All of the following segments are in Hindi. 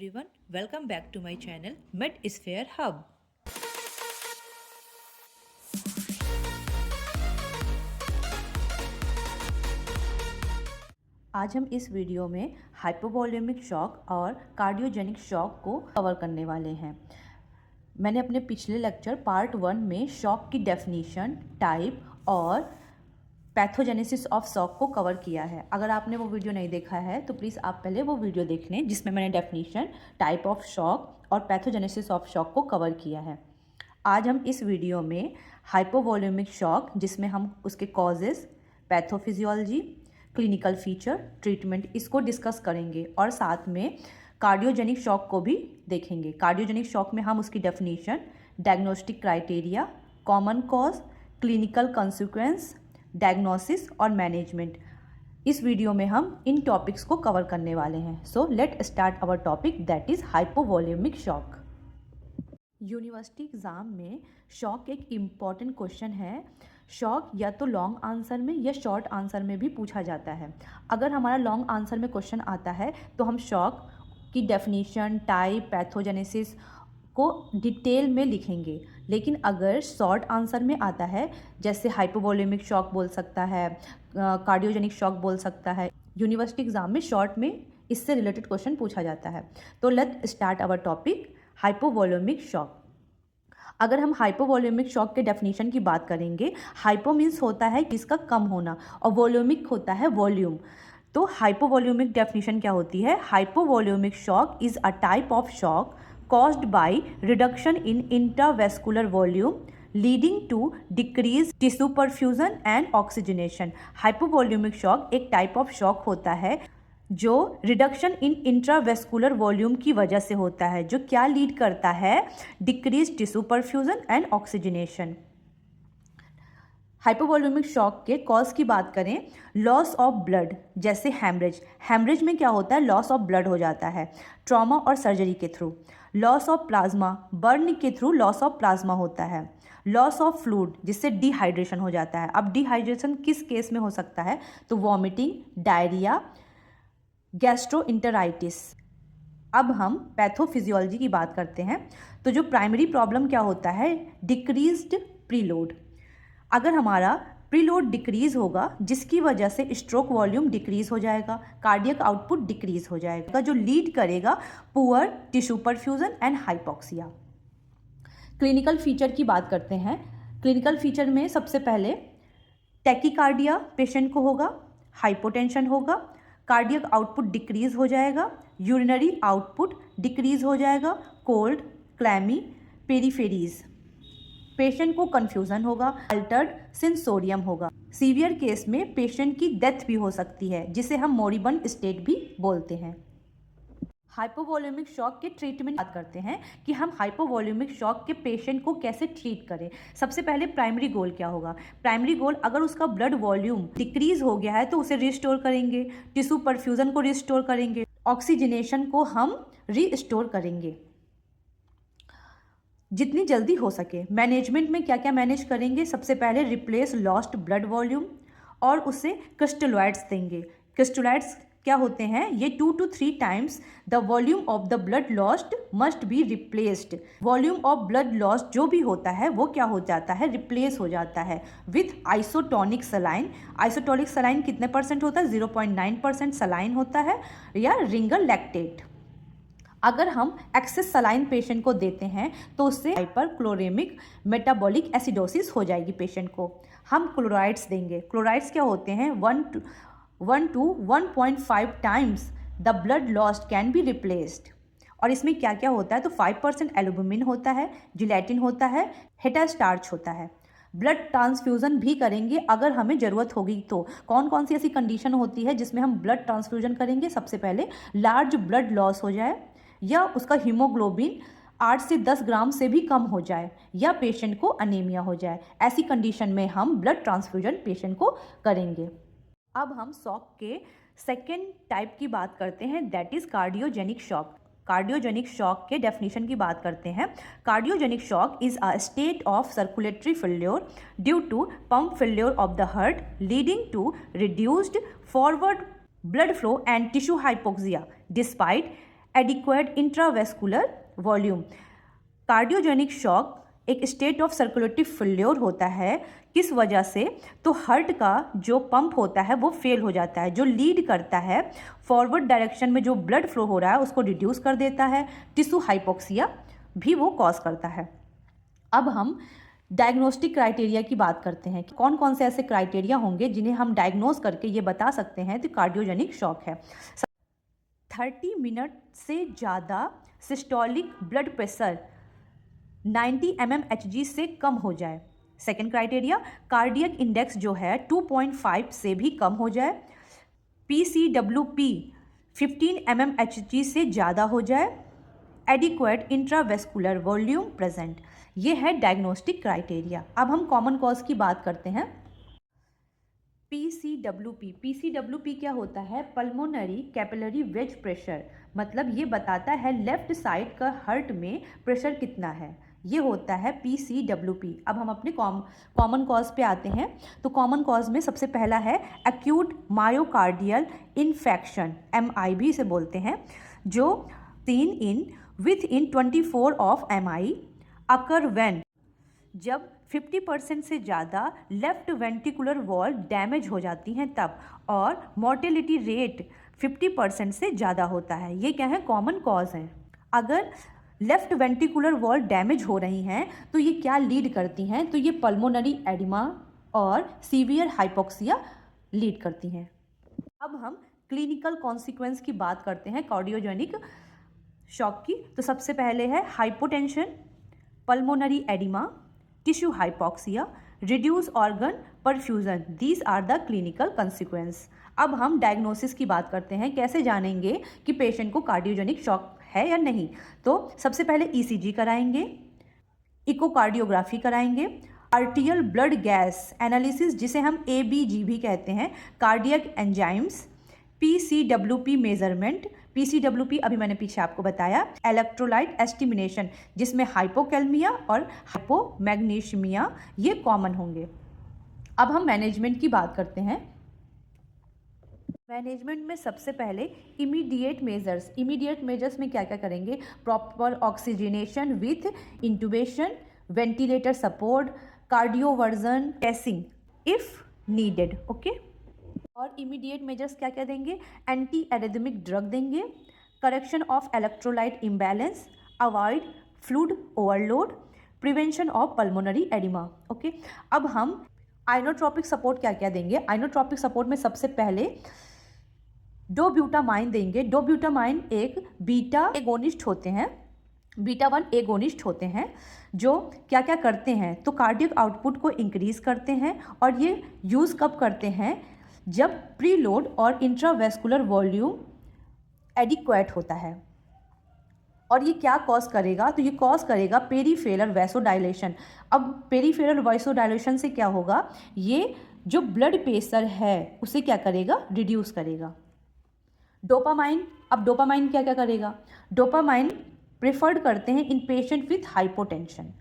everyone, welcome back to my channel MedSphere Hub. आज हम इस वीडियो में हाइपोवॉल्यूमिक शॉक और कार्डियोजेनिक शॉक को कवर करने वाले हैं। मैंने अपने पिछले लेक्चर पार्ट 1 में शॉक की डेफिनीशन, टाइप और पैथोजेनेसिस ऑफ शॉक को कवर किया है। अगर आपने वो वीडियो नहीं देखा है तो प्लीज़ आप पहले वो वीडियो देख लें, जिसमें मैंने डेफिनीशन, टाइप ऑफ शॉक और पैथोजेनेसिस ऑफ शॉक को कवर किया है। आज हम इस वीडियो में हाइपोवॉल्यूमिक शॉक, जिसमें हम उसके causes, pathophysiology, clinical feature, treatment, इसको डिस्कस करेंगे और साथ में कार्डियोजेनिक शॉक को भी देखेंगे। कार्डियोजेनिक शॉक में हम उसकी definition, diagnostic criteria, common cause, clinical consequence, diagnosis और मैनेजमेंट, इस वीडियो में हम इन टॉपिक्स को कवर करने वाले हैं। So let start our topic, that is hypovolaemic shock. University exam में शॉक एक इम्पॉर्टेंट क्वेश्चन है। शॉक या तो लॉन्ग आंसर में या शॉर्ट आंसर में भी पूछा जाता है। अगर हमारा लॉन्ग आंसर में क्वेश्चन आता है तो हम शॉक की डेफिनीशन, टाइप, पैथोजेनेसिस को डिटेल में लिखेंगे। लेकिन अगर शॉर्ट आंसर में आता है, जैसे हाइपोवॉल्यूमिक शॉक बोल सकता है, कार्डियोजेनिक शॉक बोल सकता है, यूनिवर्सिटी एग्ज़ाम में शॉर्ट में इससे रिलेटेड क्वेश्चन पूछा जाता है। तो let start our topic, hypovolaemic shock. अगर हम हाइपोवॉल्यूमिक शॉक के डेफिनेशन की बात करेंगे, हाइपो मीन्स होता है जिसका कम होना और वॉल्यूमिक होता है वॉल्यूम। तो हाइपोवॉल्यूमिक डेफिनेशन क्या होती है? Hypovolaemic shock is a type of shock caused by reduction in intravascular volume leading to decreased tissue perfusion and oxygenation। Hypovolaemic shock एक टाइप ऑफ शॉक होता है जो रिडक्शन इन इंट्रावेस्कुलर वॉल्यूम की वजह से होता है, जो क्या लीड करता है? Decrease tissue perfusion and oxygenation. Hypovolaemic shock के कॉज की बात करें, लॉस ऑफ ब्लड, जैसे हैमरेज। हैमरेज में क्या होता है? लॉस ऑफ ब्लड हो जाता है ट्रॉमा और सर्जरी के through. Loss of plasma, burn के थ्रू लॉस ऑफ प्लाज्मा होता है। लॉस ऑफ फ्लूइड, जिससे डिहाइड्रेशन हो जाता है। अब डिहाइड्रेशन किस केस में हो सकता है? तो वॉमिटिंग, डायरिया, गैस्ट्रोइंटेराइटिस। अब हम पैथोफिजियोलॉजी की बात करते हैं। तो जो प्राइमरी प्रॉब्लम क्या होता है? Decreased preload. अगर हमारा प्रीलोड डिक्रीज होगा, जिसकी वजह से स्ट्रोक वॉल्यूम डिक्रीज हो जाएगा, कार्डियक आउटपुट डिक्रीज हो जाएगा, जो लीड करेगा poor tissue perfusion and hypoxia. Clinical feature की बात करते हैं। क्लिनिकल फीचर में सबसे पहले टैकीकार्डिया पेशेंट को होगा, हाइपोटेंशन होगा, कार्डियक आउटपुट डिक्रीज हो जाएगा, यूरिनरी आउटपुट डिक्रीज हो जाएगा, कोल्ड, क्लैमी, पेरीफेरीज। पेशेंट को कन्फ्यूज़न होगा, अल्टर्ड सेंसोरियम होगा। सीवियर केस में पेशेंट की डेथ भी हो सकती है, जिसे हम मोरिबंड स्टेट भी बोलते हैं। हाइपोवॉल्यूमिक शॉक के ट्रीटमेंट बात करते हैं कि हम हाइपोवॉल्यूमिक शॉक के पेशेंट को कैसे ट्रीट करें। सबसे पहले प्राइमरी गोल क्या होगा? प्राइमरी गोल, अगर उसका ब्लड वॉल्यूम डिक्रीज हो गया है तो उसे रिस्टोर करेंगे, टिश्यू परफ्यूजन को रिस्टोर करेंगे, ऑक्सीजनेशन को हम रिस्टोर करेंगे जितनी जल्दी हो सके। मैनेजमेंट में क्या क्या मैनेज करेंगे? सबसे पहले रिप्लेस लॉस्ट ब्लड वॉल्यूम और उसे क्रिस्टलॉइड्स देंगे। क्रिस्टलॉइड्स क्या होते हैं? ये 2 to 3 times the volume of the blood lost must be replaced. Volume of blood lost जो भी होता है वो क्या हो जाता है? रिप्लेस हो जाता है with isotonic saline. Isotonic saline कितने परसेंट होता है? 0.9% सलाइन होता है, या रिंगर लैक्टेट। अगर हम एक्सेस सलाइन पेशेंट को देते हैं तो उससे हाइपरक्लोरेमिक मेटाबॉलिक एसिडोसिस हो जाएगी पेशेंट को। हम क्लोराइड्स देंगे। क्लोराइड्स क्या होते हैं? 1 to 1.5 times the blood lost can be replaced. और इसमें क्या क्या होता है? तो 5% एल्बुमिन होता है, जिलेटिन होता है, हेटास्टार्च होता है। ब्लड ट्रांसफ्यूज़न भी करेंगे अगर हमें ज़रूरत होगी तो। कौन कौन सी ऐसी कंडीशन होती है जिसमें हम ब्लड ट्रांसफ्यूजन करेंगे? सबसे पहले लार्ज ब्लड लॉस हो जाए, या उसका हीमोग्लोबिन 8 से 10 ग्राम से भी कम हो जाए, या पेशेंट को अनीमिया हो जाए। ऐसी कंडीशन में हम ब्लड ट्रांसफ्यूजन पेशेंट को करेंगे। अब हम शॉक के सेकेंड टाइप की बात करते हैं, that is cardiogenic shock. Cardiogenic shock के डेफिनेशन की बात करते हैं। Cardiogenic shock is a state of circulatory failure due to pump failure of the heart leading to reduced forward blood flow and tissue hypoxia despite adequate intravascular volume. Cardiogenic shock एक स्टेट ऑफ सर्कुलेटरी फेल्योर होता है। किस वजह से? तो हार्ट का जो पंप होता है वो फेल हो जाता है, जो लीड करता है फॉरवर्ड डायरेक्शन में जो ब्लड फ्लो हो रहा है उसको रिड्यूस कर देता है। टिश्यू हाइपोक्सिया भी वो कॉज करता है। अब हम डायग्नोस्टिक क्राइटेरिया की बात करते हैं कि कौन कौन से ऐसे क्राइटेरिया होंगे जिन्हें हम डायग्नोज करके ये बता सकते हैं तो कार्डियोजेनिक शॉक है। 30 मिनट से ज़्यादा सिस्टोलिक ब्लड प्रेशर 90 mmHg से कम हो जाए। सेकेंड क्राइटेरिया, कार्डियक इंडेक्स जो है 2.5 से भी कम हो जाए। PCWP 15 mmHg से ज़्यादा हो जाए। Adequate intravascular volume present. ये है डायग्नोस्टिक क्राइटेरिया। अब हम कॉमन कॉज की बात करते हैं। PCWP क्या होता है? पल्मोनरी कैपिलरी वेज प्रेशर, मतलब ये बताता है लेफ्ट साइड का हार्ट में प्रेशर कितना है, ये होता है PCWP। अब हम अपने कॉमन कॉज पे आते हैं। तो कॉमन कॉज में सबसे पहला है एक्यूट मायोकार्डियल इन्फेक्शन, MI से बोलते हैं, जो with in 24 of MI occur when, जब 50% से ज़्यादा लेफ्ट वेंट्रिकुलर वॉल डैमेज हो जाती हैं तब, और मोर्टेलिटी रेट 50% से ज़्यादा होता है। ये क्या है? कॉमन कॉज हैं। अगर लेफ्ट वेंट्रिकुलर वॉल डैमेज हो रही हैं तो ये क्या लीड करती हैं? तो ये पल्मोनरी एडिमा और सीवियर हाइपोक्सिया लीड करती हैं। अब हम क्लिनिकल कॉन्सिक्वेंस की बात करते हैं कार्डियोजेनिक शॉक की। तो सबसे पहले है hypotension, pulmonary oedema, tissue hypoxia, reduce organ perfusion. These are the clinical consequence. अब हम डायग्नोसिस की बात करते हैं। कैसे जानेंगे कि पेशेंट को कार्डियोजेनिक शॉक है या नहीं? तो सबसे पहले ECG कराएंगे, इकोकार्डियोग्राफी कराएंगे, आर्टियल ब्लड गैस एनालिसिस जिसे हम ABG भी कहते हैं, cardiac enzymes, PCWP measurement. PCWP अभी मैंने पीछे आपको बताया। इलेक्ट्रोलाइट एस्टिमिनेशन जिसमें हाइपोकैलमिया और हाइपोमैग्नीशियमिया ये कॉमन होंगे। अब हम मैनेजमेंट की बात करते हैं। मैनेजमेंट में सबसे पहले इमीडिएट मेजर्स में क्या क्या करेंगे? Proper oxygenation with intubation, ventilator support, cardioversion, pacing if needed. Okay. और इमीडिएट मेजर्स क्या क्या देंगे? एंटी एरिथमिक ड्रग देंगे, correction of electrolyte imbalance, avoid fluid overload, prevention of pulmonary oedema. Okay. अब हम आइनोट्रोपिक सपोर्ट क्या क्या देंगे? आइनोट्रोपिक सपोर्ट में सबसे पहले डोब्यूटामाइन देंगे। डोब्यूटामाइन एक बीटा एगोनिस्ट होते हैं, बीटा 1 एगोनिस्ट होते हैं, जो क्या क्या करते हैं? तो कार्डियक आउटपुट को इंक्रीज करते हैं। और ये यूज़ कब करते हैं? जब प्रीलोड और इंट्रावेस्कुलर वॉल्यूम एडिक्वेट होता है। और ये क्या कॉज करेगा? तो ये कॉज करेगा पेरीफेरल वैसोडाइलेशन। अब पेरीफेरल वैसोडाइलेशन से क्या होगा? ये जो ब्लड प्रेशर है उसे क्या करेगा? रिड्यूस करेगा। डोपामाइन, अब डोपामाइन क्या क्या करेगा? डोपामाइन प्रेफर्ड करते हैं in patient with hypotension.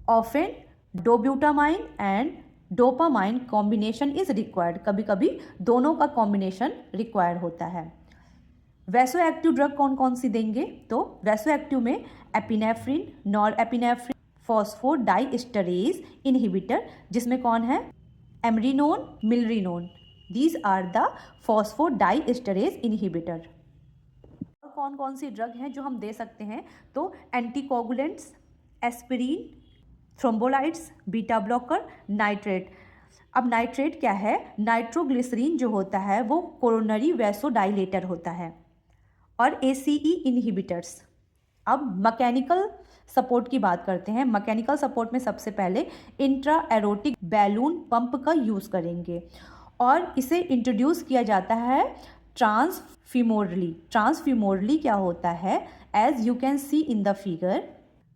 Often dobutamine and dopamine combination is required. कभी कभी दोनों का कॉम्बिनेशन रिक्वायर्ड होता है। वैसो एक्टिव ड्रग कौन कौन सी देंगे? तो वैसो एक्टिव में एपिनेफ्रिन, नॉरएपिनेफ्रिन, फॉस्फोडाइएस्टरेज इनहिबिटर जिसमें कौन है? Amrinone, milrinone. These are the phosphodiesterase inhibitor. और कौन कौन सी ड्रग हैं जो हम दे सकते हैं? तो anticoagulants, aspirin, thrombolytics, beta blocker, nitrate. अब नाइट्रेट क्या है? नाइट्रोग्लिसरीन जो होता है वो कोरोनरी वैसोडाइलेटर होता है। और ACE इनहिबिटर्स। अब मैकेनिकल सपोर्ट की बात करते हैं। मैकेनिकल सपोर्ट में सबसे पहले इंट्रा एरोटिक बैलून पंप का यूज़ करेंगे और इसे इंट्रोड्यूस किया जाता है ट्रांसफीमोरली। ट्रांसफीमोरली क्या होता है? As you can see in the figure,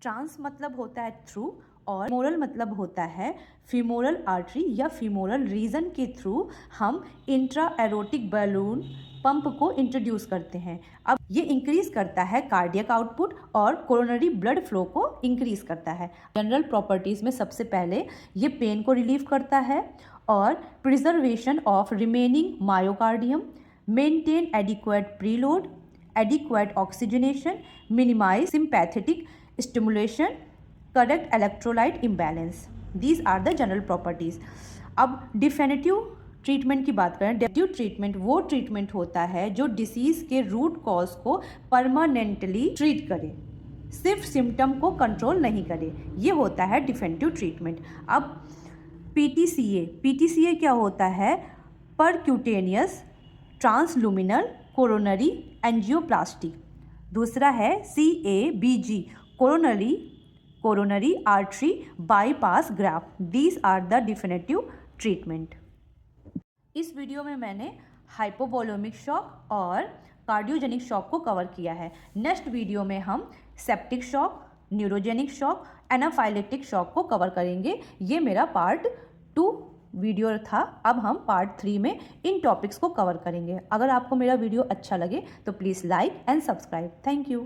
trans मतलब होता है थ्रू और मोरल मतलब होता है फीमोरल आर्टरी या फीमोरल रीजन के थ्रू हम इंट्रा एरोटिक बैलून पंप को इंट्रोड्यूस करते हैं। अब ये इंक्रीज करता है कार्डियक आउटपुट और कोरोनरी ब्लड फ्लो को इंक्रीज करता है। जनरल प्रॉपर्टीज़ में सबसे पहले ये पेन को रिलीव करता है और preservation of remaining myocardium, maintain adequate preload, adequate oxygenation, minimize sympathetic stimulation, correct electrolyte imbalance. These are the general properties. अब डिफिनेटिव ट्रीटमेंट की बात करें, डेफिनेटिव ट्रीटमेंट वो ट्रीटमेंट होता है जो डिसीज़ के रूट कॉज को परमानेंटली ट्रीट करे, सिर्फ सिम्टम को कंट्रोल नहीं करे, ये होता है डिफिनेटिव ट्रीटमेंट। अब पीटीसीए क्या होता है? Percutaneous transluminal coronary angioplasty. दूसरा है CABG, coronary artery bypass graft. These are the definitive treatment. इस वीडियो में मैंने हाइपोवॉल्यूमिक शॉक और कार्डियोजेनिक शॉक को कवर किया है। नेक्स्ट वीडियो में हम septic shock, neurogenic shock, anaphylactic shock को कवर करेंगे। ये मेरा पार्ट 2 वीडियो था। अब हम पार्ट 3 में इन टॉपिक्स को कवर करेंगे। अगर आपको मेरा वीडियो अच्छा लगे तो please like and subscribe. Thank you.